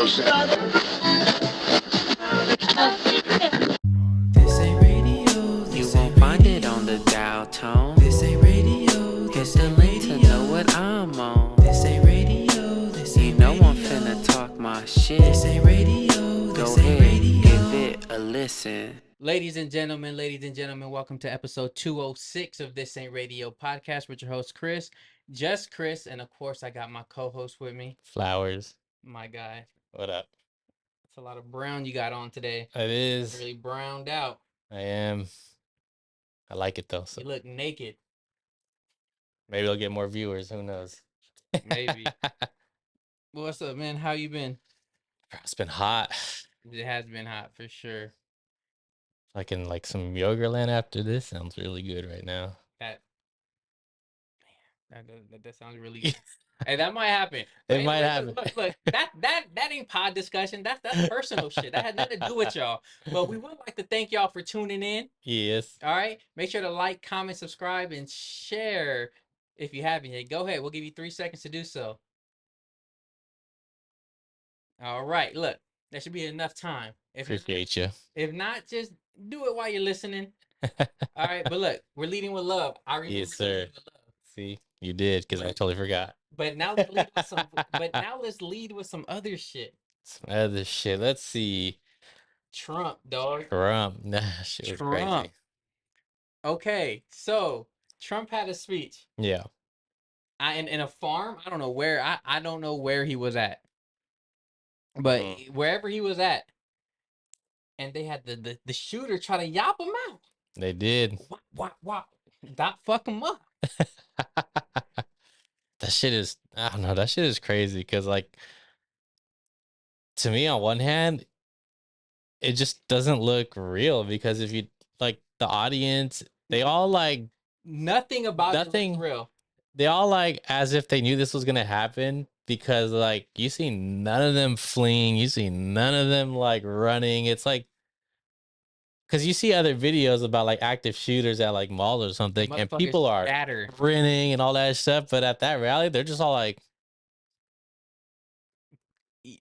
This ain't radio. You won't find it on the dial tone. This ain't radio. Hit the link to know what I'm on. This ain't radio. This You ain't know I'm radio. finna talk my shit. This ain't radio. Go This ain't ahead, radio. give it a listen. Ladies and gentlemen, welcome to episode 206 of This Ain't Radio podcast with your host, Chris. Just Chris, and of course, I got my co-host with me, Flowers. my guy. What up? It's a lot of brown you got on today. It is. Really browned out. I am. I like it though. So You look naked, maybe I'll get more viewers. Who knows? maybe. What's up, man? How you been? It's been hot. It has been hot for sure. Like in some yoga land after this sounds really good right now. That sounds really good. Hey, that might happen. It might happen. Look, that ain't pod discussion. That's personal shit. That has nothing to do with y'all. But we would like to thank y'all for tuning in. Yes. All right. Make sure to like, comment, subscribe, and share if you haven't yet. Go ahead. We'll give you 3 seconds to do so. All right. Look, that should be enough time. Appreciate you. If not, just do it while you're listening. All right. But look, we're leading with love. I remember Yes, sir. leading with love. See, you did because I totally forgot. But now let's lead with some. Let's lead with some other shit. Some other shit. Let's see. Trump, dog. Trump. Nah, shit was Trump. crazy. Okay, so Trump had a speech. Yeah. In a farm. I don't know where. I don't know where he was at. But wherever he was at, and they had the shooter try to yop him out. They did. What? Not fuck him up. That shit is, I don't know, that shit is crazy because, like, to me, on one hand, it just doesn't look real because if you, like, the audience, they all, like, Nothing about it looks real. They all, like, as if they knew this was going to happen because, like, you see none of them fleeing. You see none of them, like, running. It's like, because you see other videos about like active shooters at like malls or something, and people are sprinting and all that stuff. But at that rally, they're just all like,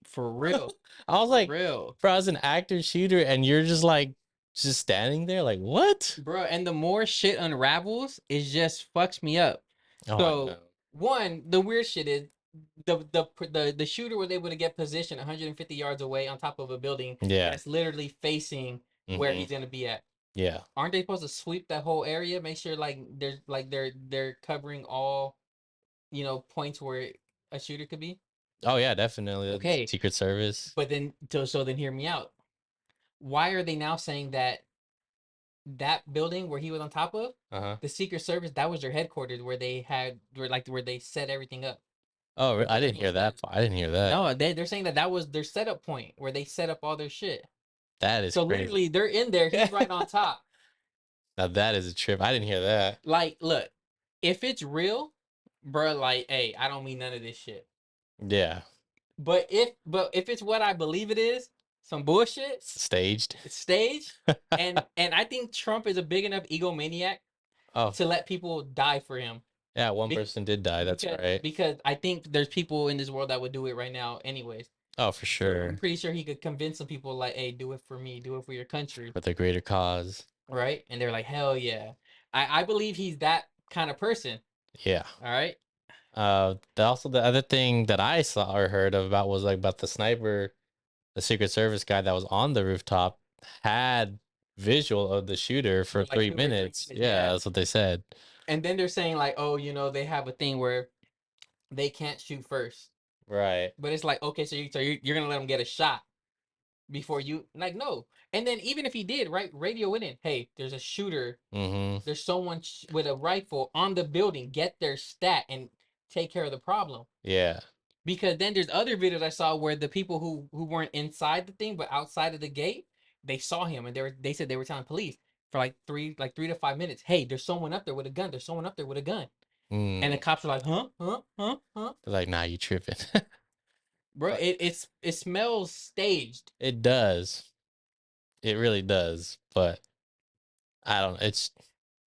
for real. I was like, real. Bro, I was an active shooter, and you're just like, just standing there, like, what, bro? And the more shit unravels, it just fucks me up. Oh, so one, the weird shit is the shooter was able to get positioned 150 yards away on top of a building. Yeah, that's literally facing where he's gonna be at. Yeah, aren't they supposed to sweep that whole area? Make sure they're covering all, points where a shooter could be. Oh yeah, definitely. Okay, Secret Service. But then, so then, hear me out. Why are they now saying that building where he was on top of the Secret Service, that was their headquarters where they set everything up? Oh, I didn't hear that. I didn't hear that. No, they're saying that was their setup point where they set up all their shit. That is so crazy. Literally they're in there. He's right on top. Now that is a trip. I didn't hear that. Like, look, if it's real, bro, like, hey, I don't mean none of this shit. Yeah. But if it's what I believe it is, some bullshit. Staged. and I think Trump is a big enough egomaniac to let people die for him. Yeah, one person did die. That's right. Because I think there's people in this world that would do it right now anyways. Oh, for sure. I'm pretty sure he could convince some people like, hey, do it for me, do it for your country. For the greater cause. Right? And they're like, hell yeah. I believe he's that kind of person. Yeah. All right. Also, the other thing that I saw or heard about was like about the sniper, the Secret Service guy that was on the rooftop had visual of the shooter for like 3 minutes. Yeah, that's what they said. And then they're saying like, oh, they have a thing where they can't shoot first. Right. But it's like, okay, so you're gonna let him get a shot before you, like, no. And then even if he did, right, radio it in. Hey, there's a shooter. There's someone with a rifle on the building. Get their stat and take care of the problem. Yeah. Because then there's other videos I saw where the people who weren't inside the thing but outside of the gate, they saw him and they said they were telling police for like 3 to 5 minutes. Hey, there's someone up there with a gun. There's someone up there with a gun. And the cops are like, huh? They're like, nah, you tripping. Bro, it smells staged. It does. It really does. But I don't know. It's.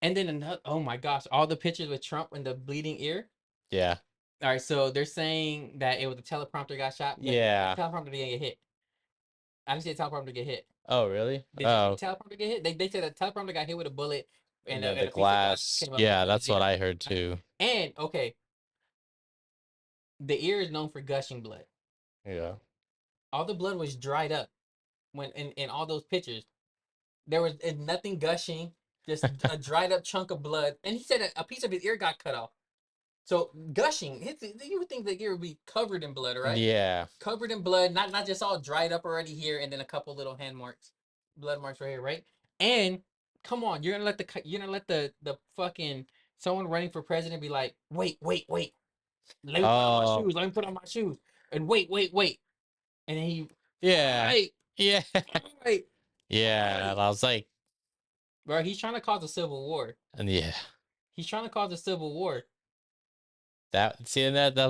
And then another, oh my gosh, all the pictures with Trump and the bleeding ear. Yeah. All right, so they're saying that it was the teleprompter got shot. Yeah. The teleprompter didn't get hit. I didn't see the teleprompter get hit. Oh, really? Did you see the Oh, teleprompter get hit? They said the teleprompter got hit with a bullet, and and then the a piece of glass glass. came up and Yeah, hit his that's what ear. I heard too. And okay, the ear is known for gushing blood. Yeah. All the blood was dried up when in all those pictures. There was nothing gushing, just a dried up chunk of blood. And he said a piece of his ear got cut off. So gushing, you would think the ear would be covered in blood, right? Yeah. Covered in blood, not just all dried up already here, and then a couple little hand marks, blood marks right here, right? And come on, you're gonna let the fucking someone running for president be like, wait, let me put on my Oh, shoes, let me put on my shoes, and wait, and then he, yeah. right, Yeah. right, Yeah. I was like, bro, he's trying to cause a civil war. and yeah. He's trying to cause a civil war. That was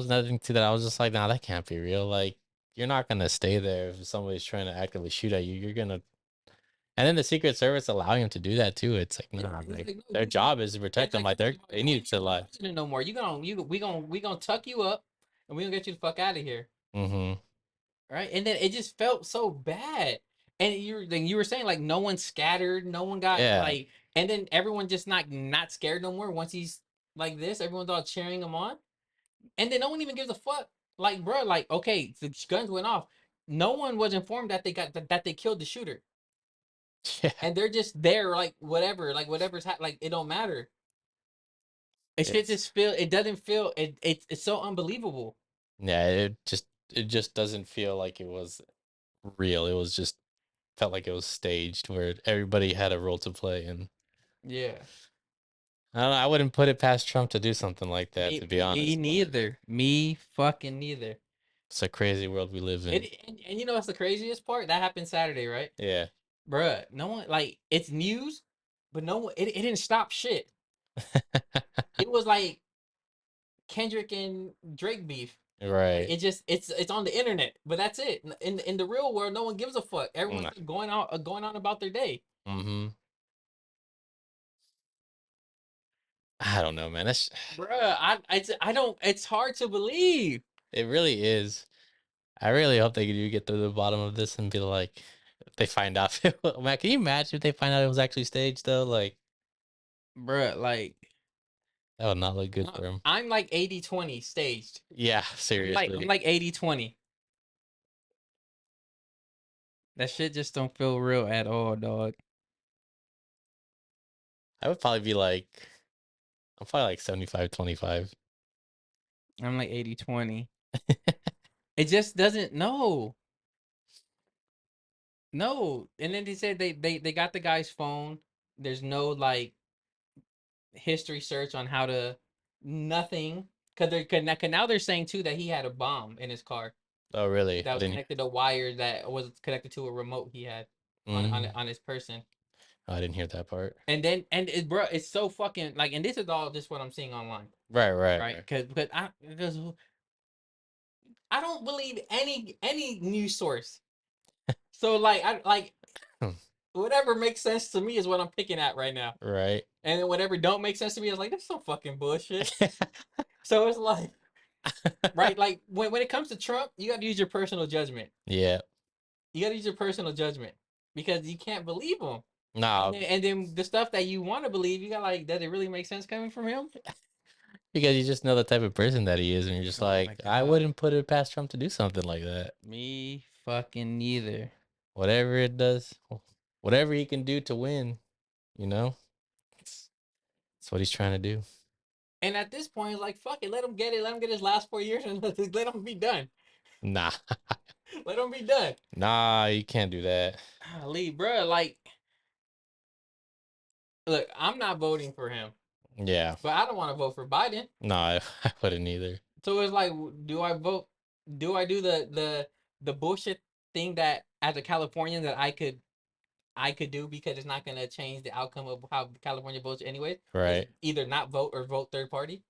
another thing too that I was just like, nah, that can't be real. Like, you're not gonna stay there if somebody's trying to actively shoot at you. You're gonna, and then the Secret Service allowing him to do that too. It's like, nah, He's like like, no, their job is to protect it's them. like, Like they you need ain't to even like, president no more. We gonna tuck you up, and we gonna get you the fuck out of here. mm-hmm. Right? And then it just felt so bad. And you were saying like no one scattered, no one got Yeah. like, and then everyone just not scared no more once he's like this. Everyone's all cheering him on, and then no one even gives a fuck. Like, bro, like okay, the guns went off. No one was informed that that they killed the shooter, Yeah. and they're just there like whatever's like it don't matter. It should It's just feel. It doesn't feel. It's so unbelievable. yeah. It just doesn't feel like it was real. It was just felt like it was staged where everybody had a role to play, and Yeah. I don't know, I wouldn't put it past Trump to do something like that, Me, to be me honest. But neither. Me fucking neither. it's a crazy world we live in. And you know what's the craziest part? That happened Saturday, right? Yeah. Bruh, no one like it's news, but no one it didn't stop shit. It was like Kendrick and Drake beef. Like Right. it just it's on the internet, but that's it. In the real world, no one gives a fuck. Everyone's Nah. going on about their day. Mm-hmm. I don't know, man. That's Bruh, I don't it's hard to believe. it really is. I really hope they do get to the bottom of this and be like, they find out. Man, can you imagine if they find out it was actually staged though? Like, Bruh, like that would not look good for him. I'm like 80-20 staged. Yeah, I'm seriously. like 80-20. That shit just don't feel real at all, dog. I would probably be like, I'm probably like 75-25. I'm like 80-20. It just doesn't no. No. And then they said they got the guy's phone. There's no like history search on how to nothing. Cause now they're saying too that he had a bomb in his car Oh, really? that I was didn't. connected to wire that was connected to a remote he had on his person. Oh, I didn't hear that part. And then bro, it's so fucking like, and this is all just what I'm seeing online, Right, right, right? right. Because I don't believe any news source. So like I like whatever makes sense to me is what I'm picking at right now. Right. And then whatever don't make sense to me is like, that's some fucking bullshit. So it's like, right, like when it comes to Trump, you got to use your personal judgment. Yeah. You got to use your personal judgment because you can't believe him. No, And then the stuff that you want to believe, you got like, does it really make sense coming from him? because you just know the type of person that he is, and you're just Oh my like, I God. wouldn't put it past Trump to do something like that. Me fucking neither. Whatever it does, whatever he can do to win, you know, that's what he's trying to do. And at this point, it's like, fuck it, let him get it. Let him get his last 4 years and let him be done. Nah, Let him be done. nah, you can't do that. Golly, bro, like, look, I'm not voting for him, Yeah, but I don't want to vote for Biden. no, I wouldn't either. So it's like, do I vote? Do I do the bullshit thing that as a Californian that I could do because it's not gonna change the outcome of how California votes anyway? Is Right. either not vote or vote third party.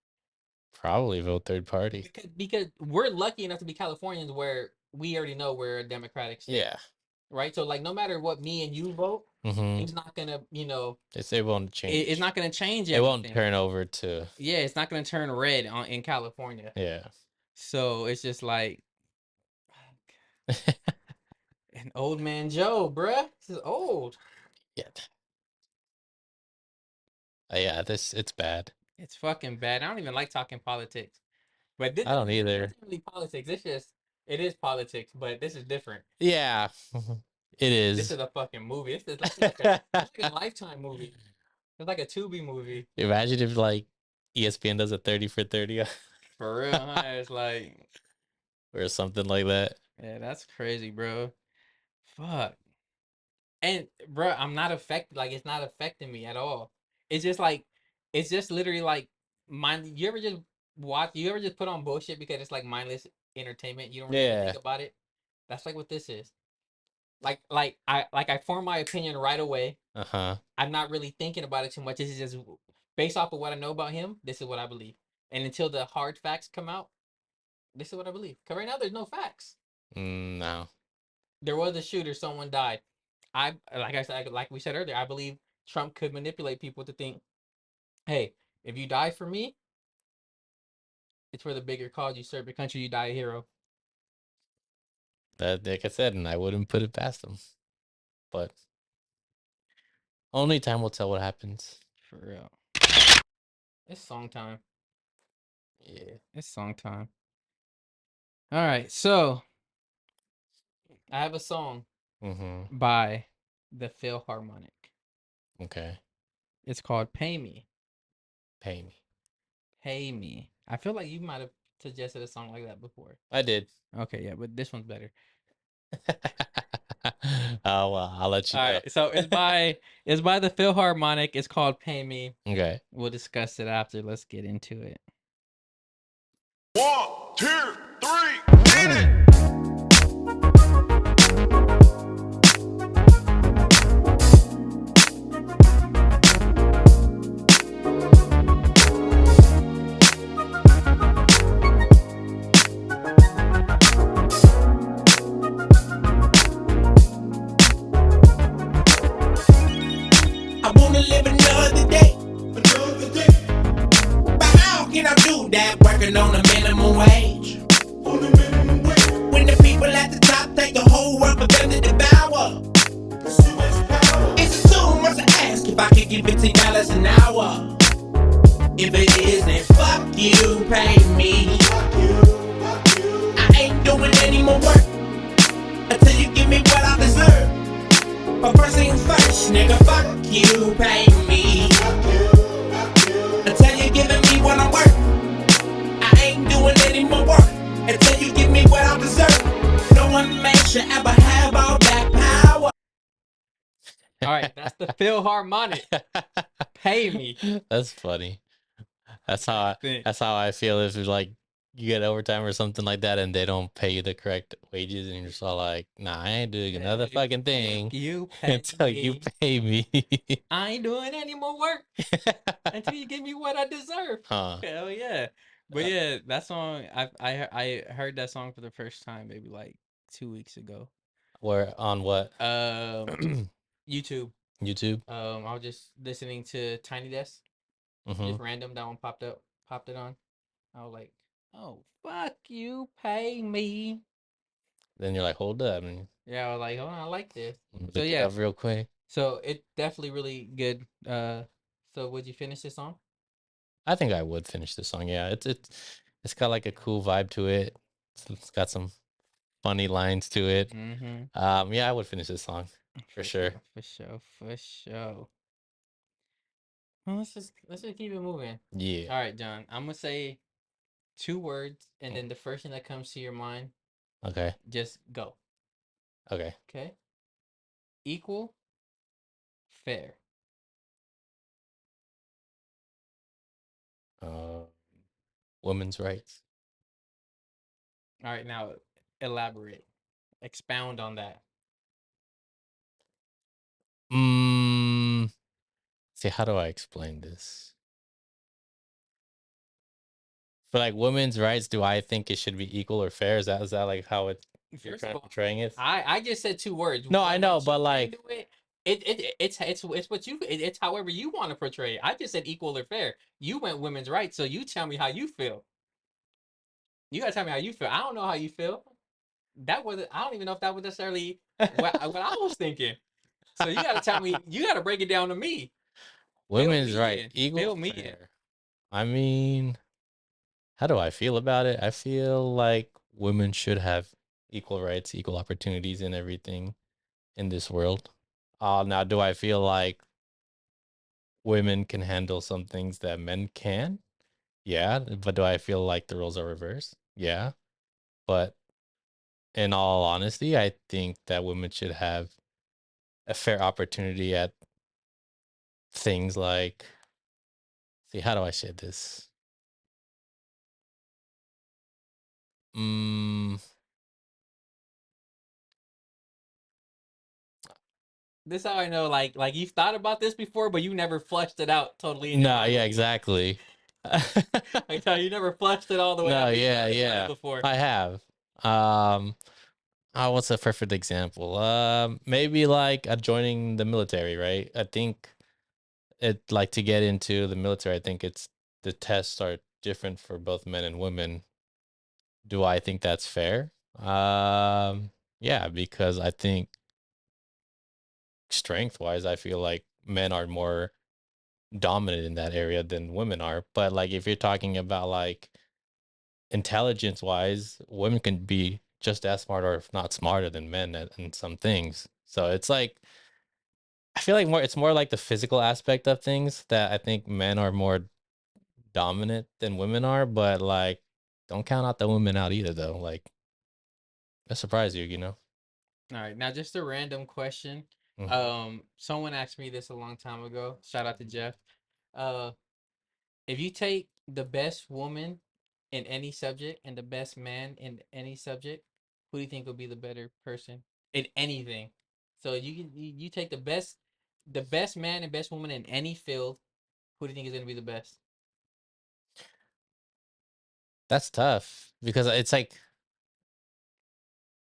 Probably vote third party. Because we're lucky enough to be Californians where we already know we're a democratic state, Yeah. right? So like no matter what me and you vote, Mm-hmm. It's not gonna, It won't change. it's not gonna change It won't anything. turn over to. Yeah, it's not gonna turn red in California. Yeah. So it's just like an old man Joe, bruh. This is old. Yeah. Yeah. It's bad. It's fucking bad. I don't even like talking politics. But I don't this either. isn't really politics. It is politics, but this is different. Yeah. It This is. is a fucking movie. It's like a Lifetime movie. It's like a Tubi movie. Imagine if like ESPN does a 30 for 30 For real, huh? It's like, or something like that. yeah, that's crazy, bro. Fuck. And bro, I'm not affected. Like, it's not affecting me at all. It's just like, it's just literally like mind. You ever just watch? You ever just put on bullshit because it's like mindless entertainment? You don't really Yeah. think about it. That's like what this is. I form my opinion right away. Uh-huh. I'm not really thinking about it too much. This is just based off of what I know about him. This is what I believe. And until the hard facts come out, this is what I believe. Cause right now there's no facts. No. There was a shooter. Someone died. Like we said earlier, I believe Trump could manipulate people to think, hey, if you die for me, it's for the bigger cause. You serve your country, you die a hero. That, like I said, and I wouldn't put it past them. But only time will tell what happens. For real. It's song time. Yeah. It's song time. All right, so I have a song Mm-hmm. by the Philharmonic. Okay. It's called "Pay Me." Pay me. Pay Me. I feel like you might have suggested a song like that before. I did. Okay, yeah, but this one's better. Oh well, I'll let you All know. right, so it's by the Philharmonic. It's called "Pay Me." Okay. We'll discuss it after. Let's get into it. 1, 2, 3, hit it! I wanna live another day. Another day. But how can I do that working on a minimum wage? On a minimum wage. When the people at the top take the whole world for them to devour. It's too much power. It's too much to ask if I could get $15 an hour. If it is, then fuck you, pay me. Fuck you, fuck you. I ain't doing any more work until you give me what I deserve. But first things first, nigga, fuck you, pay me. Fuck you, fuck you. Until you giving me what I'm worth. I ain't doing any more work until you give me what I deserve. No one man should ever have all that power. All right, that's the Philharmonic. Pay me. That's funny. That's how Think. that's how I feel if like you get overtime or something like that and they don't pay you the correct wages and you're just all like, nah, I ain't doing another fucking thing You pay until you me. pay me. I ain't doing any more work until you give me what I deserve. Huh. Hell yeah. But yeah, that song I heard that song for the first time maybe like 2 weeks ago. Where on what? YouTube. YouTube? I was just listening to Tiny Desk. Mm-hmm. Just random, that one popped it on. I was like, oh fuck you, pay me. Then you're like, hold up. And Yeah, I was like, hold on, I like this. look So it yeah. up real quick. So it definitely really good. So would you finish this song? I think I would finish this song. Yeah, it's got like a cool vibe to it. It's got some funny lines to it. Mm-hmm. Yeah, I would finish this song for sure. For sure. Well, let's just keep it moving. Yeah. All right, John. I'm gonna say 2 words, and then the first thing that comes to your mind, Okay. just go. Okay. Okay. Equal, fair. Women's rights. All right, now elaborate, expound on that. See, how do I explain this? For like women's rights, do I think it should be equal or fair? Is that like how it you're First kind of of all, portraying it? I just said 2 words. No, I One, know, that but you like can do it, it's what it's however you want to portray it. I just said equal or fair. You went women's rights, so you tell me how you feel. You gotta tell me how you feel. I don't know how you feel. That was I don't even know if that was necessarily what I was thinking. So you gotta tell me. You gotta break it down to me. Fill Women's me right, in. equal, Fill me in. fair. I mean, how do I feel about it? I feel like women should have equal rights, equal opportunities in everything in this world. Now, do I feel like women can handle some things that men can? Yeah, but do I feel like the roles are reversed? Yeah, but in all honesty, I think that women should have a fair opportunity at things like, see, how do I say this? Mm, This is how I know, like you've thought about this before, but you never fleshed it out totally in your no, mind yeah, before. exactly. I tell you, you never fleshed it all the way No, out in yeah, your mind yeah, before. I have. What's a perfect example? Maybe like joining the military, right? I think it like to get into the military. I think it's the tests are different for both men and women. Do I think that's fair? Yeah, because I think strength wise, I feel like men are more dominant in that area than women are. But like if you're talking about like intelligence wise, women can be just as smart or if not smarter than men in some things. So it's like I feel like more it's more like the physical aspect of things that I think men are more dominant than women are, but like don't count out the women out either though. Like that surprise you, you know? All right, now just a random question. Mhm. Someone asked me this a long time ago. Shout out to Jeff. Uh, if you take the best woman in any subject and the best man in any subject, who do you think will be the better person in anything? So you take the best man and best woman in any field. Who do you think is going to be the best? That's tough because it's like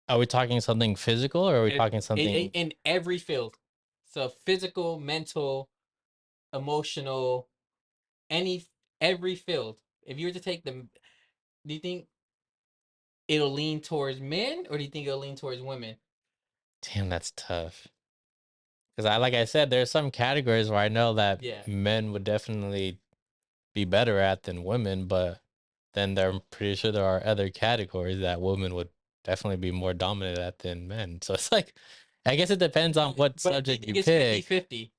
are we talking something physical or are we talking something In every field. So physical, mental, emotional, any every field. If you were to take them, do you think it'll lean towards men or do you think it'll lean towards women? damn, that's tough. Because I like I said, there's some categories where I know that Yeah. men would definitely be better at than women, but then I'm pretty sure there are other categories that women would definitely be more dominant at than men. So it's like, I guess it depends on what But do you subject think you it's pick. 50-50?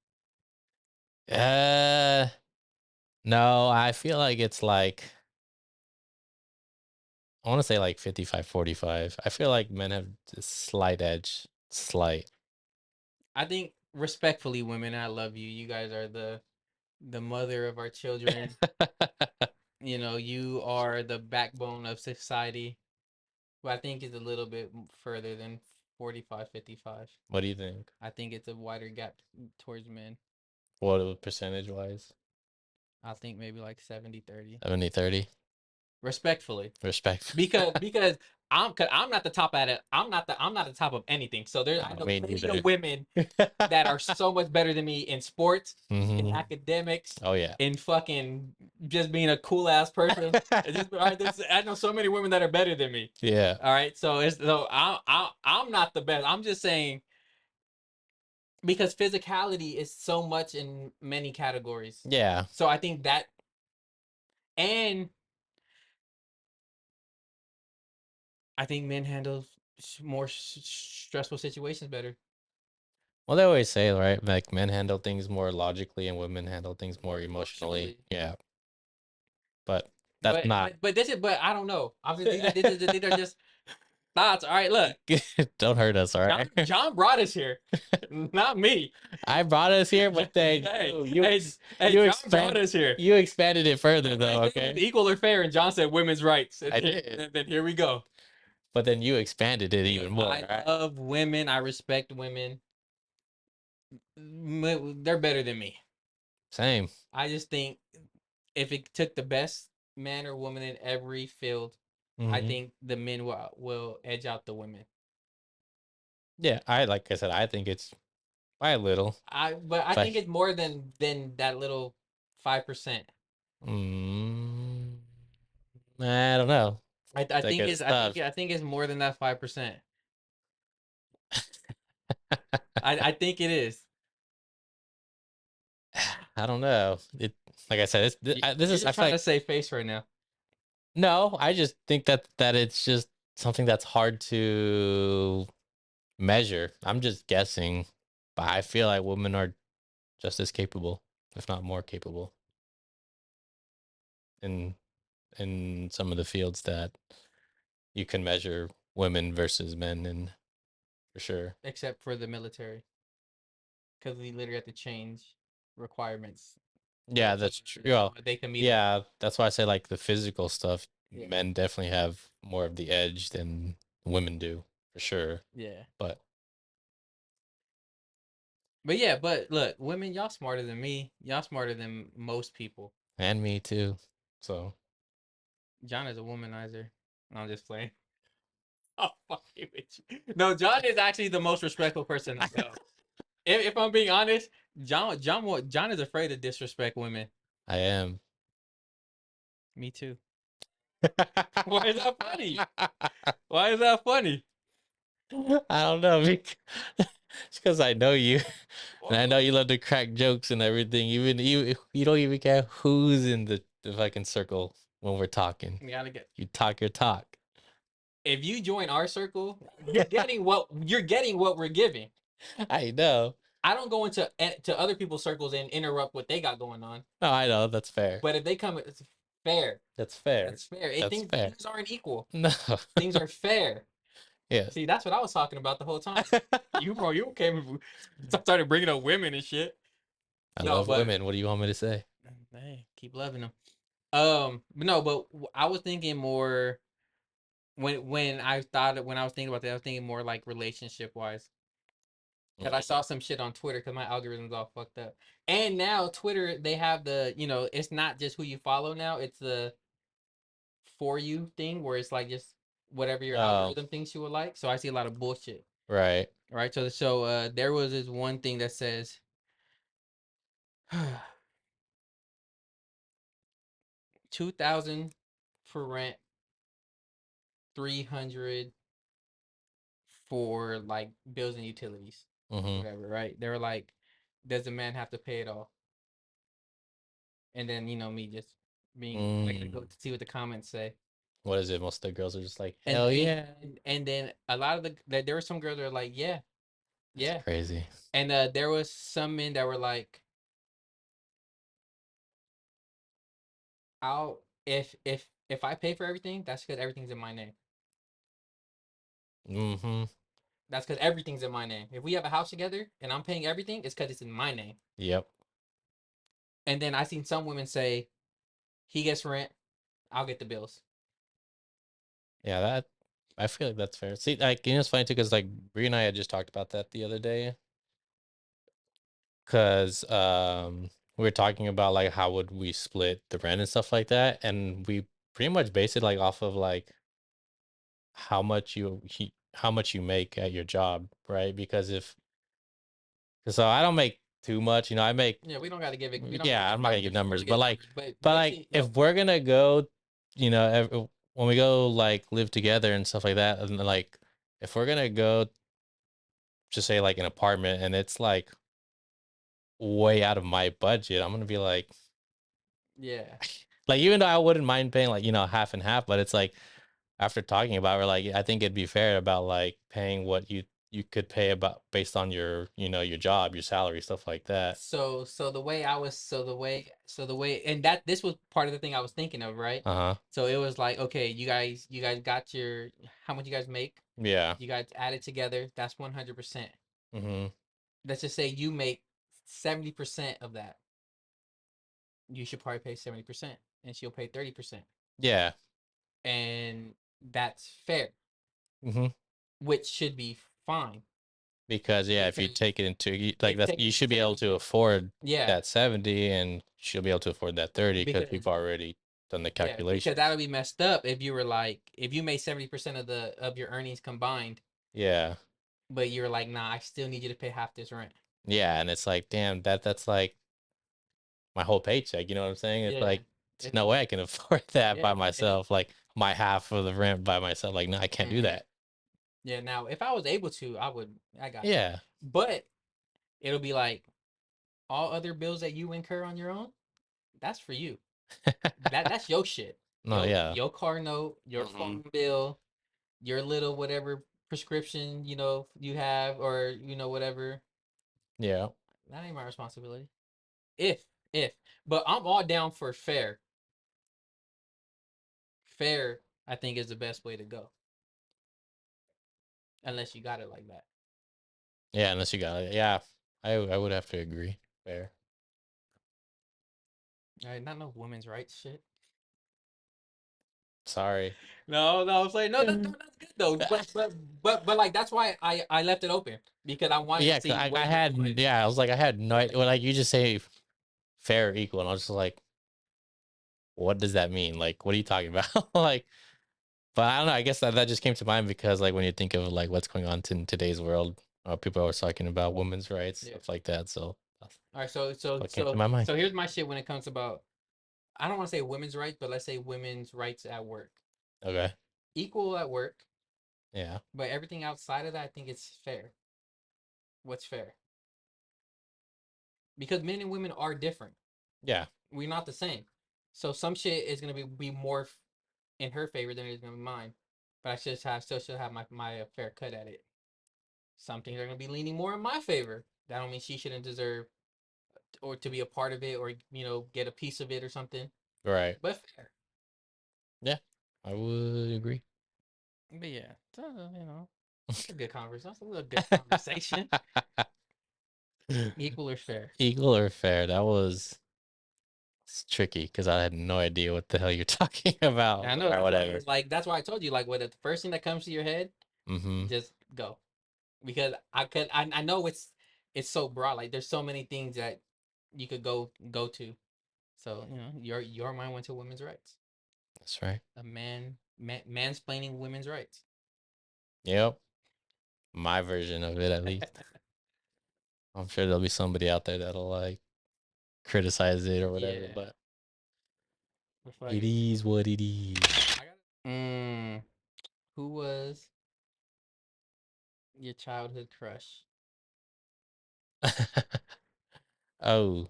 Uh, no, I feel like it's like, I want to say like 55-45. I feel like men have a slight edge, slight. I think respectfully, women, I love you. You guys are the mother of our children. You know, you are the backbone of society. But I think it's a little bit further than 45-55. What do you think? I think it's a wider gap towards men. What percentage wise? I think maybe like 70-30. 70-30. Respectfully. Respect. Because I'm not the top at it. I'm not the top of anything. So there I know Me plenty neither. of women that are so much better than me in sports, in Mhm. academics, Oh yeah. in fucking just being a cool ass person. It's just, all right, I know so many women that are better than me. Yeah. All right, so I'm not the best. I'm just saying because physicality is so much in many categories. Yeah. So I think that and I think men handle more stressful situations better. Well, they always say, right? Like men handle things more logically and women handle things more emotionally. Emotionally. Yeah. But that's not. But this is but I don't know. I'm just these are just thoughts. All right, look, Don't hurt us, all right? John brought us here, not me. I brought us here, but then Hey, you hey, hey, you John brought us here. you expanded it further I though, think it was okay? equal or fair, and John said women's rights. I did. And then here we go. But then you expanded it even more, I right? love women. I respect women. They're better than me. Same. I just think if it took the best man or woman in every field, I Hmm. think the men will edge out the women. Yeah, I like I said, I think it's By a little. But I But think it's more than that little 5%. mm, I don't know. I Like think it's it's tough. I think it's more than that 5%. I think it is. I don't know. It like I said, this You're is. I just feel trying to like save face right now. no. I just think that it's just something that's hard to measure. I'm just guessing, but I feel like women are just as capable, if not more capable, in some of the fields that you can measure women versus men in, for sure. Except for the military, because we literally have to change requirements Yeah, that's true. so Well, they can meet them. yeah, that's why I say like the physical stuff, Yeah, men definitely have more of the edge than women do, for sure. yeah. But But yeah, but look, women, y'all smarter than me. Y'all smarter than most people. and me too. So John is a womanizer. No, I'm just playing. Oh, fucking with you. No, John is actually the most respectful person I know. If I'm being honest, John is afraid to disrespect women. I am. Me too. Why is that funny? Why is that funny? I don't know. It's because I know you, and I know you love to crack jokes and everything. Even you don't even care who's in the fucking circle when we're talking. We gotta get. You talk your talk. If you join our circle, you're getting what we're giving. I know. I don't go into to other people's circles and interrupt what they got going on. No, I know. That's fair. But if they come, it's fair. That's fair. That's fair. That's fair. Things aren't equal. No. Things are fair. Yes. See, that's what I was talking about the whole time. You came started bringing up women and shit. I No, love but women. What do you want me to say? hey, keep loving them. But no, but I was thinking more when I was thinking about that, I was thinking more like relationship wise. Cause I saw some shit on Twitter because my algorithm's all fucked up. And now Twitter, they have it's not just who you follow now, it's the for you thing where it's like just whatever your Oh, algorithm thinks you would like. So I see a lot of bullshit. right. Right. So there was this one thing that says 2,000 for rent, 300 for like bills and utilities, Mm-hmm. whatever, right? They were like, does the man have to pay it all? And then me just being like to go to see what the comments say. What is it? Most of the girls are just like, And hell and yeah. and then a lot of there were some girls that were like, yeah, That's yeah. crazy. And there was some men that were like, I'll if I pay for everything, that's because everything's in my name. Mm-hmm. That's because everything's in my name. If we have a house together and I'm paying everything, it's because it's in my name. Yep. And then I seen some women say, he gets rent, I'll get the bills. Yeah, that I feel like that's fair. See, like it's funny too, because like Bree and I had just talked about that the other day. Cause we were talking about like how would we split the rent and stuff like that, and we pretty much base it like off of like how much you make at your job, right? Because if so I don't make too much, I make Yeah, we don't got to give it. We don't yeah, I'm not gonna give numbers, but like But but like if we're gonna go, when we go like live together and stuff like that, and like if we're gonna go just say like an apartment and it's like way out of my budget, I'm gonna be yeah. like even though I wouldn't mind paying like half and half, but it's like after talking about it, we're like I think it'd be fair about like paying what you could pay about based on your your job, your salary, stuff like that. So the way I was, so the way, and that this was part of the thing I was thinking of, right? Uh-huh. So it was like, okay, you guys got your how much you guys make, Yeah. you guys add it together, that's 100%. Mm-hmm. Let's just say you make 70% of that. You should probably pay 70%, and she'll pay 30%, Yeah. and that's fair, Mm-hmm. which should be fine. Because yeah, if you Because take it into like if you that's take you into should be able to consideration, afford yeah, that 70 and she'll be able to afford that 30 because because we've already done the yeah, because calculation. that would be messed up if you were like if you made 70% of your earnings combined, Yeah. but you're like, nah, I still need you to pay half this rent. Yeah, and it's like, damn, that's like my whole paycheck. You know what I'm saying? It's Yeah. like, there's It's no way I can afford that by yeah, and myself. Like my half of the rent by myself. Like, no, I can't do mhm. that. Yeah. Now, if I was able to, I would. I got you. Yeah. But it'll be like all other bills that you incur on your own. That's for you. That's your shit. No, yeah. Your car note, your Hmm. phone bill, your little whatever prescription you have, or whatever. Yeah. That ain't my responsibility. If if, but I'm all down for fair. Fair, I think, is the best way to go. Unless you got it like that. Yeah, unless you got it. Yeah. I would have to agree. Fair. All right, not no women's rights shit. Sorry. No, I'm saying no, that's good though. But like that's why I left it open because I wanted to Yeah, 'cause see I what your had, was. yeah, I was like, I had no idea. Yeah, Well, like, you just say fair or equal, and I was just like, what does that mean? Like, what are you talking about? Like, but I don't know. I guess that just came to mind because, like, when you think of like what's going on in today's world, people are always talking about women's rights, yeah. stuff like that. So that's All right, so what came to so my mind. so here's my shit when it comes about. I don't want to say women's rights, but let's say women's rights at work. Okay. Equal at work, Yeah. but everything outside of that, I think it's fair. What's fair? Because men and women are different. Yeah. We're not the same. So some shit is gonna be more in her favor than it is gonna be mine. But I still should have my fair cut at it. Some things are gonna be leaning more in my favor. That don't mean she shouldn't deserve or to be a part of it or get a piece of it or something. Right. But fair. Yeah. I would agree. But yeah, so, that's a good conversation. That's a little good conversation. Equal or fair? Equal or fair? That was it's tricky because I had no idea what the hell you're talking about. I I was know like, all right, that's why whatever. that's why I told you what the first thing that comes to your head, Mm-hmm. just go. Because I know it's so broad. Like there's so many things that you could go to. So your mind went to women's rights. That's right. A mansplaining women's rights. Yep. My version of it, at least. I'm sure there'll be somebody out there that'll like criticize it or whatever, Yeah. but But it fuck it. is what it is. Who was your childhood crush? Oh,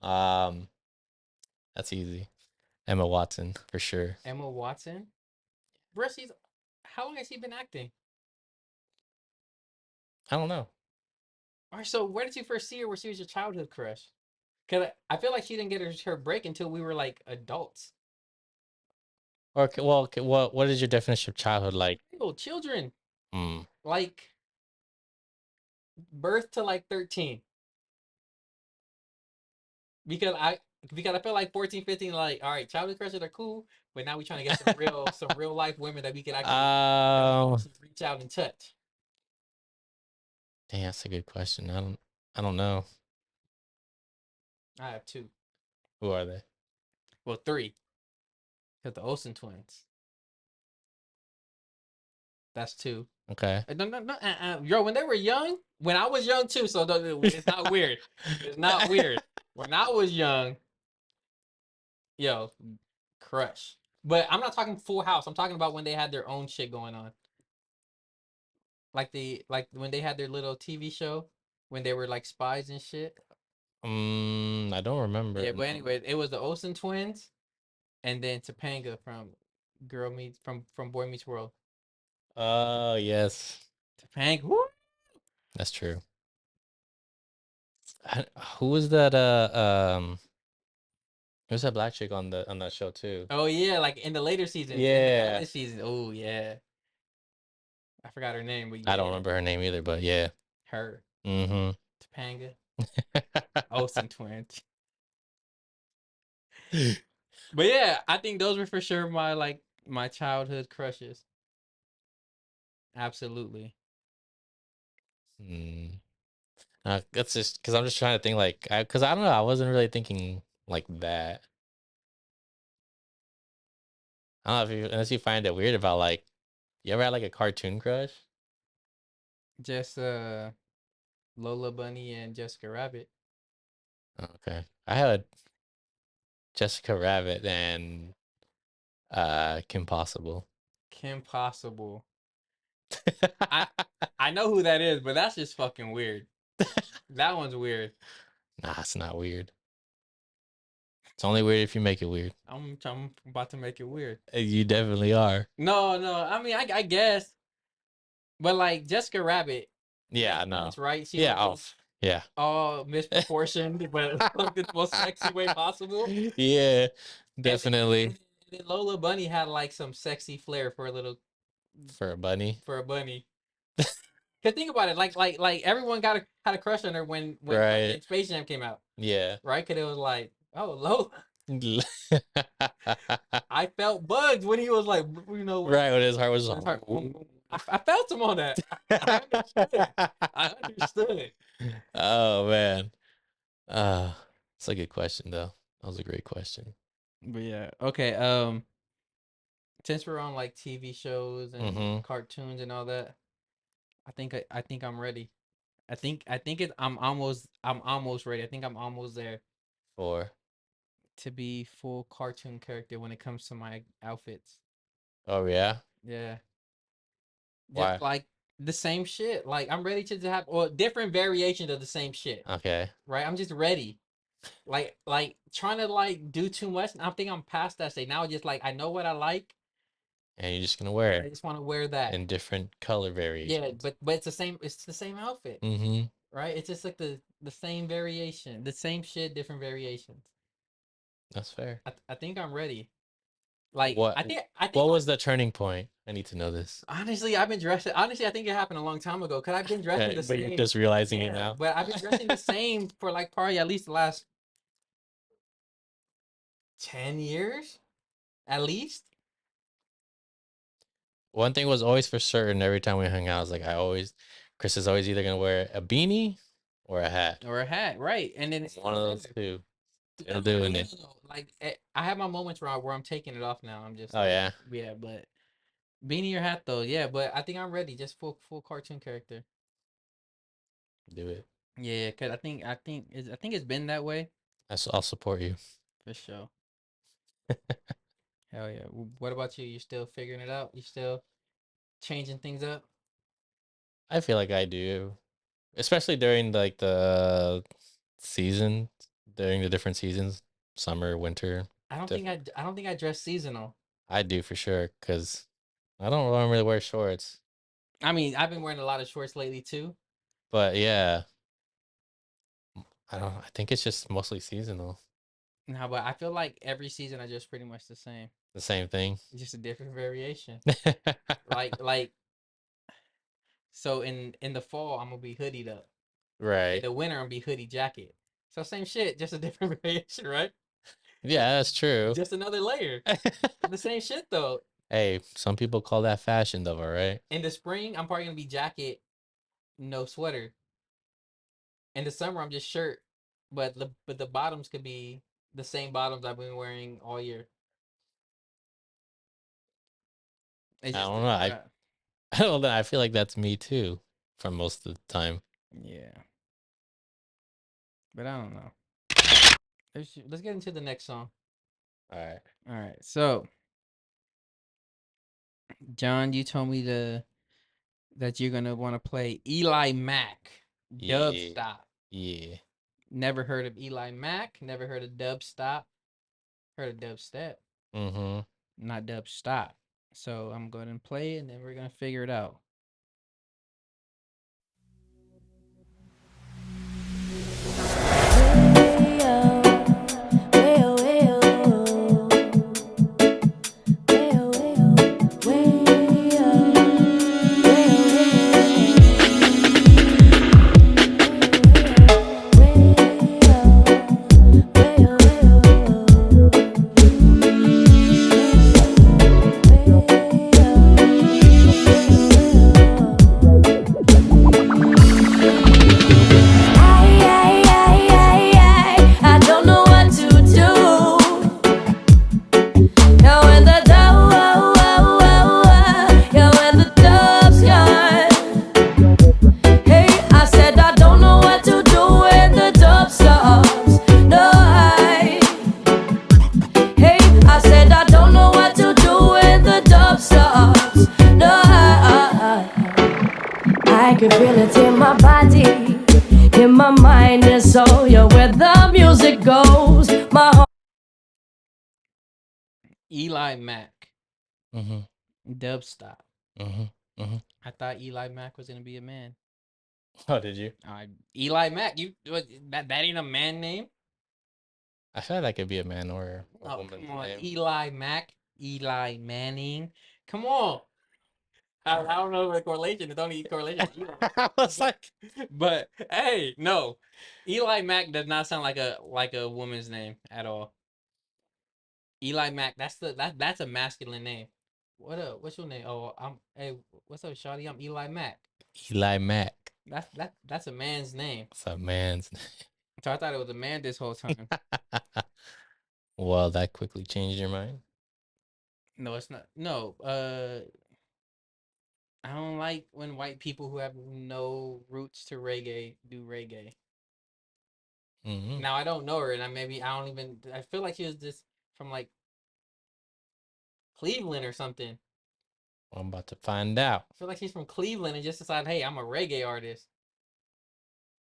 um, that's easy. Emma Watson for sure. Emma Watson. Bruh, how long has she been acting? I don't know. All right, so where did you first see her? Where she was your childhood crush? Cause I feel like she didn't get her break until we were like adults. Or well, what is your definition of childhood like? Little children, Hmm. like birth to like 13. Because I feel like 14, 15, like, all right, childhood crushes are cool, but now we trying to get some real life women that we can Um, actually reach out and touch. Dang, that's a good question. I don't know. I have two. Who are they? Well, three. Because the Olsen twins. That's two. Okay. No, no, no. Yo, when they were young, when I was young too, so it's not weird. It's not weird. When I was young, yo, crush. But I'm not talking Full House. I'm talking about when they had their own shit going on. Like when they had their little TV show when they were like spies and shit. I don't remember. Yeah, but anyway, it was the Olsen twins and then Topanga from Boy Meets World. Oh, yes. Topanga, woo! That's true. Who was that? Who's that black chick on that show too? Oh yeah, like in the later seasons, in the Yeah. Dallas season. Oh yeah, I forgot her name, but I don't yeah, remember her name either, but yeah. her Mm-hmm. Topanga, Olsen twins. But yeah, I think those were for sure my childhood crushes. Absolutely. Mm. That's just because I'm just trying to think like, because I don't know, I wasn't really thinking like that. I don't know if unless you find it weird about like, you ever had like a cartoon crush? Just Lola Bunny and Jessica Rabbit. Okay. I had Jessica Rabbit and Kim Possible. Kim Possible. I know who that is, but that's just fucking weird. That one's weird. Nah, it's not weird. It's only weird if you make it weird. I'm about to make it weird. You definitely are. No. I mean, I guess, but like Jessica Rabbit. Yeah, makes no. sense, right? She Yeah, was yeah. all misproportioned, but like the most sexy way possible. Yeah, And definitely. then Lola Bunny had like some sexy flair for For a bunny. a bunny. Cause think about it, like everyone had a crush on her when Right. Space Jam came out, Yeah. right? Cause it was like, oh Lola. I felt bugs when he was like, you know, Right, when his heart was his heart- I felt him on that. I understood. Oh man. It's a good question though. That was a great question. But yeah, okay. Since we're on like TV shows and Mhm. cartoons and all that, I think I'm ready. I think I'm almost ready. I think I'm almost there For to be full cartoon character when it comes to my outfits. oh yeah? Yeah. Why? Just like the same shit. Like I'm ready to have or different variations of the same shit. Okay. Right? I'm just ready. Like trying to like do too much. I think I'm past that stage. Now just like I know what I like. And you're just gonna wear I it just want to wear that. in different color Yeah, variations. but it's the same outfit. Mm-hmm. Right? It's just like the same variation. The same shit, different variations. That's fair. I think I'm ready. Like What I think what was the turning point? I need to know this. honestly I've been dressing honestly I think it happened a long time ago because I've been dressing the But same. you're just realizing it Yeah, now. but I've been dressing the same for like probably at least the last 10 years at least. One thing was always for certain every time we hung out, I was like, Chris is always either gonna wear a beanie or a hat. Or a hat, right? And then it's One of those two. No, It'll doing it. no. Like I have my moments where I'm taking it off now. I'm just Oh like, yeah. yeah, but beanie or hat though, yeah. But I think I'm ready, just full cartoon character. Do it. Yeah, cause I think it's been that way I'll support you. for sure. Hell yeah. What about you? You still figuring it out? You still changing things up? I feel like I do. Especially during like the season, during the different seasons, summer, winter. I don't think I dress seasonal. I do for sure, because I don't normally wear shorts. I mean, I've been wearing a lot of shorts lately too. But yeah. I think it's just mostly seasonal. No, but I feel like every season I dress pretty much the same. The same thing. It's just a different variation. like so in the fall I'm gonna be hoodied up. In Right. the winter I'm gonna be hoodie jacket. So same shit, just a different variation, right? Yeah, that's true. Just another layer. The same shit though. Hey, some people call that fashion though, all right? In the spring, I'm probably gonna be jacket, no sweater. In the summer, I'm just shirt, but the bottoms could be the same bottoms I've been wearing all year. It's I just don't know. I don't know. I feel like that's me too for most of the time. yeah, but I don't know. Let's get into the next song. All right. All right, so John, you told me that you're gonna want to play Eli Mack, Dubstop. Yeah. Never heard of Eli Mack. Never heard of Dubstop. Heard of dubstep, Mm-hmm. not dubstop. So I'm going to play it, and then we're gonna figure it out. can feel it in my body, in my mind and soul. You're where the music goes. My heart. Eli Mack, Mm-hmm. dubstep. Mm-hmm. Mm-hmm. I thought Eli Mack was gonna be a man. Oh, did you? Eli Mack, that ain't a man name. I feel like that could be a man or a Oh woman's come on, name. Eli Mack, Eli Manning. Come on. I don't know the correlation. It's only correlation. I was like, But hey, no, Eli Mack does not sound like a woman's name at all. Eli Mack, that's a masculine name. What up? What's your name? Oh, hey, what's up, Shawty? I'm Eli Mack. Eli Mack. That's a man's name. It's a man's So I thought it was a man this whole time. name. Well, that quickly changed your mind. No, it's not. No, I don't like when white people who have no roots to reggae do reggae. Mm-hmm. Now I don't know her, and I feel like she was just from like Cleveland or something. I'm about to find out. I feel like she's from Cleveland and just decided, hey, I'm a reggae artist.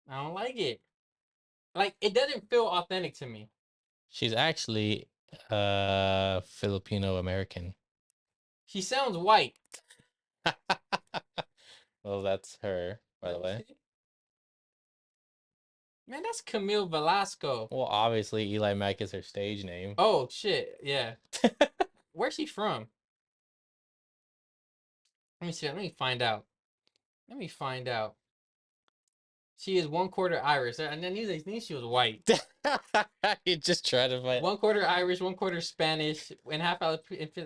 I don't like it. Like it doesn't feel authentic to me. She's actually Filipino American. She sounds white. Well, that's her, by the way. Man, that's Camille Velasco. Well, obviously, Eli Mack is her stage name. Oh shit, yeah. Where's she from? Let me see. Let me find out. Let me find out. She is 1/4 Irish, and I knew she was white. You just try to find. 1/4 Irish, 1/4 Spanish, and half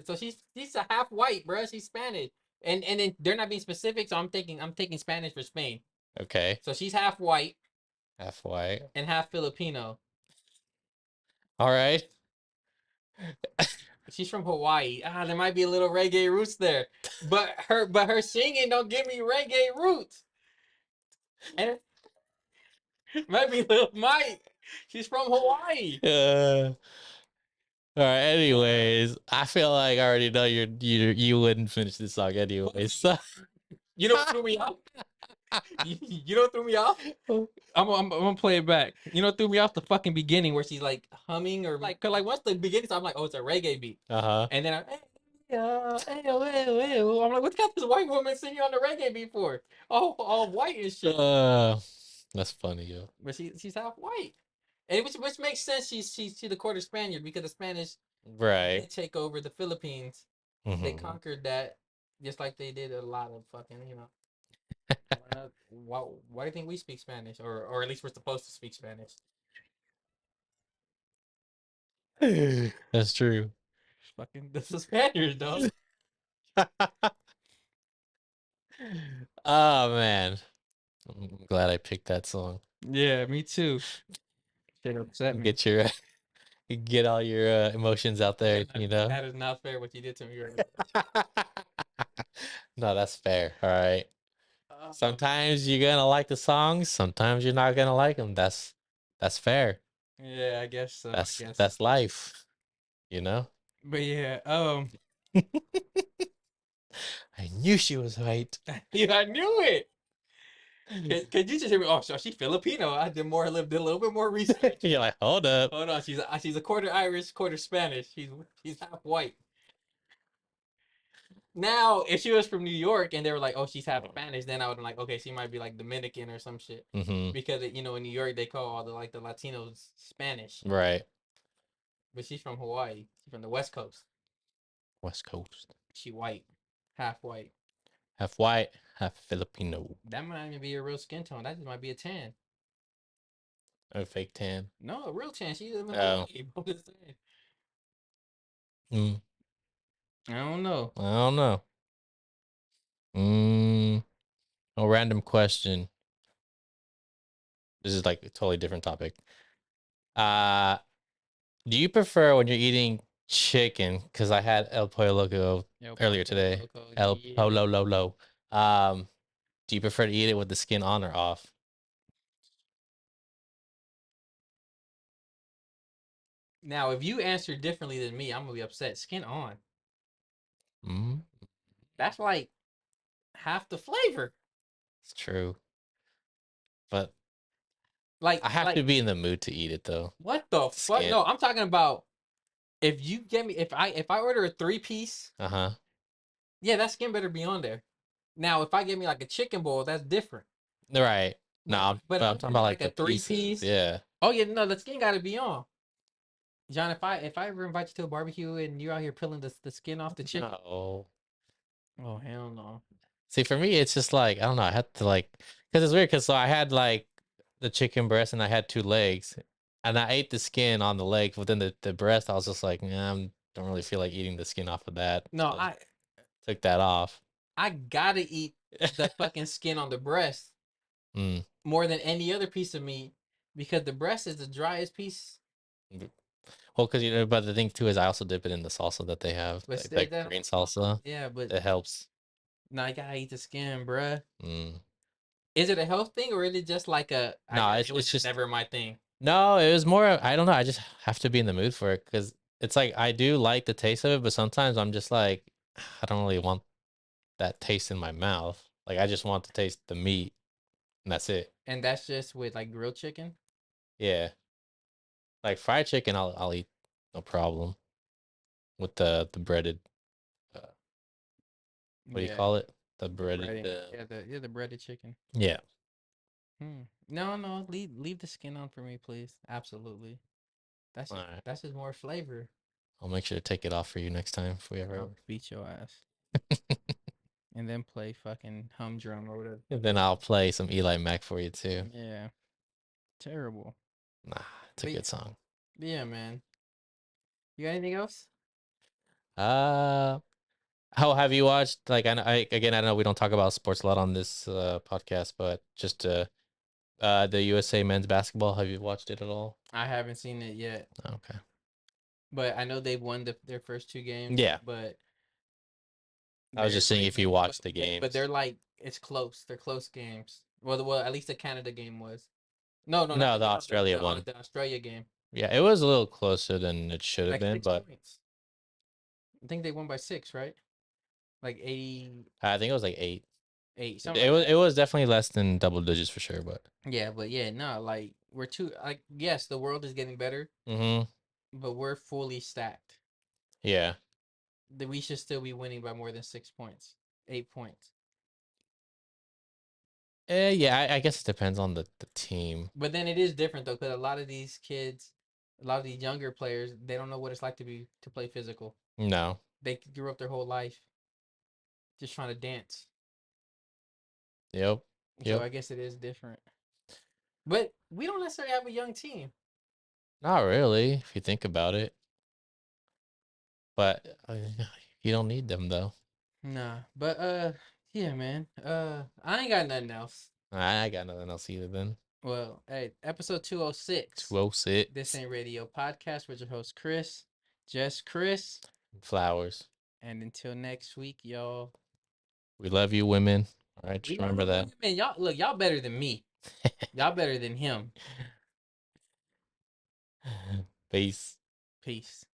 so she's a half white, bro. She's Spanish, and then they're not being specific, so I'm taking Spanish for Spain. Okay. So she's half white Half white. and half Filipino. All right. She's from Hawaii. There might be a little reggae roots there, but her singing don't give me reggae roots. And it might be little Mike. She's from Hawaii. All right. Anyways, I feel like I already know you wouldn't finish this song anyways. So. You know what threw me off? You know what threw me off? I'm gonna play it back. You know what threw me off? The fucking beginning where she's like humming or like, cause like once the beginning, so I'm like, oh, it's a reggae beat. And then I'm like, what's got this white woman singing on the reggae beat for? All white and shit. That's funny, yo. But she's half white, and which makes sense. She's the quarter Spaniard because the Spanish Right. did take over the Philippines. They Mhm. conquered that just like they did a lot of fucking why do you think we speak Spanish, or at least we're supposed to speak Spanish? That's true. Fucking the Spaniards, though. Oh man, I'm glad I picked that song. Yeah, me too. Shit upset me. Get all your emotions out there, you know. That is not fair what you did to me right No, that's fair. All right. now. Sometimes you're gonna like the songs. Sometimes you're not gonna like them. That's fair. Yeah, I guess so. That's life. You know. But yeah, I knew she was right. yeah, I knew it. Could you just hear me? Oh, so she's Filipino. I did a little bit more research. You're like, hold up. Hold on, she's a quarter Irish, quarter Spanish. She's half white. Now, if she was from New York and they were like, "Oh, she's half Spanish," then I would be like, "Okay, she might be like Dominican or some shit." Mm-hmm. Because in New York they call all the Latinos Spanish, Right. but she's from Hawaii. She's from the West Coast. West Coast. She white, half white. Half white, half Filipino. That might even be a real skin tone. That just might be a tan. A fake tan. No, a real tan. She live in Oh. Hawaii. I'm just saying. Mm. I don't know. I don't know. A random question. This is like a totally different topic. Do you prefer when you're eating chicken? Because I had El Pollo Loco earlier today. El Pollo Lolo. Do you prefer to eat it with the skin on or off? Now, if you answer differently than me, I'm gonna be upset. Skin on. Mm. That's like half the flavor. It's true. But Like, I have to be in the mood to eat it though. what the fuck? Skin. No, I'm talking about if you get me if I order a 3-piece, Uh-huh. yeah, that skin better be on there. Now, if I get me like a chicken bowl, that's different. Right. But, No, but I'm I'm talking getting about like like a the pieces. 3-piece. Yeah. Oh yeah, no, the skin gotta be on. John, if I ever invite you to a barbecue and you're out here peeling the skin off the chicken, No. oh hell no. See, for me, it's just like I don't know. I had to like because it's weird because so I had like the chicken breast and I had 2 legs, and I ate the skin on the leg within the breast. I was just like, nah, I don't really feel like eating the skin off of that. No, So took that off. I gotta eat the fucking skin on the breast Mm. more than any other piece of meat because the breast is the driest piece. Well, because but the thing too is I also dip it in the salsa that they have, But like still, that green salsa. yeah, but That helps. no, you gotta eat the skin, bruh. Mm. Is it a health thing or is it just like No, it was it's just just never my thing? no. It was more. I don't know. I just have to be in the mood for it because it's like I do like the taste of it, but sometimes I'm just like I don't really want that taste in my mouth. Like I just want to taste the meat, and that's it. And that's just with like grilled chicken. Yeah, like fried chicken, I'll eat no problem with the breaded. What do you Yeah, call it? The the breaded. breading. Yeah, the breaded chicken. Yeah. No, leave the skin on for me, please. Absolutely. All right. That's just more flavor. I'll make sure to take it off for you next time if we ever. I'll beat your ass and then play fucking humdrum or whatever. And then I'll play some Eli Mac for you too. Yeah, terrible. Nah, it's a But good song. yeah, man. You got anything else? How have you watched? Like, I know we don't talk about sports a lot on this podcast, but just the USA men's basketball. Have you watched it at all? I haven't seen it yet, Okay. but I know they won their first 2 games. Yeah. But I was just saying if you watched the games. but they're like it's close. They're close games. Well, at least the Canada game was. No, not No, the Australia one. The Australia game. Yeah, it was a little closer than it should have Like been, 6 but points. I think they won by 6, right? Like 80, I think it was like 8. 8. It was definitely less than double digits for sure, but Yeah, but yeah, no, like we're too like yes, the world is getting better, but we're fully stacked. Yeah. That we should still be winning by more than 6 points, 8 points. Yeah, I guess it depends on the team. But then it is different though, because a lot of these kids, a lot of these younger players, they don't know what it's like to play physical. No. They grew up their whole life just trying to dance. Yep. So I guess it is different. But we don't necessarily have a young team. Not really, if you think about it. But you don't need them though. Nah, but yeah, man. I ain't got nothing else. I got nothing else either then. Well, hey, episode 206. 206. This Ain't Radio podcast with your host Chris, just Chris. Flowers. And until next week, y'all. We love you, women. All right, just remember that. Man, y'all better than me. Y'all better than him. Peace. Peace.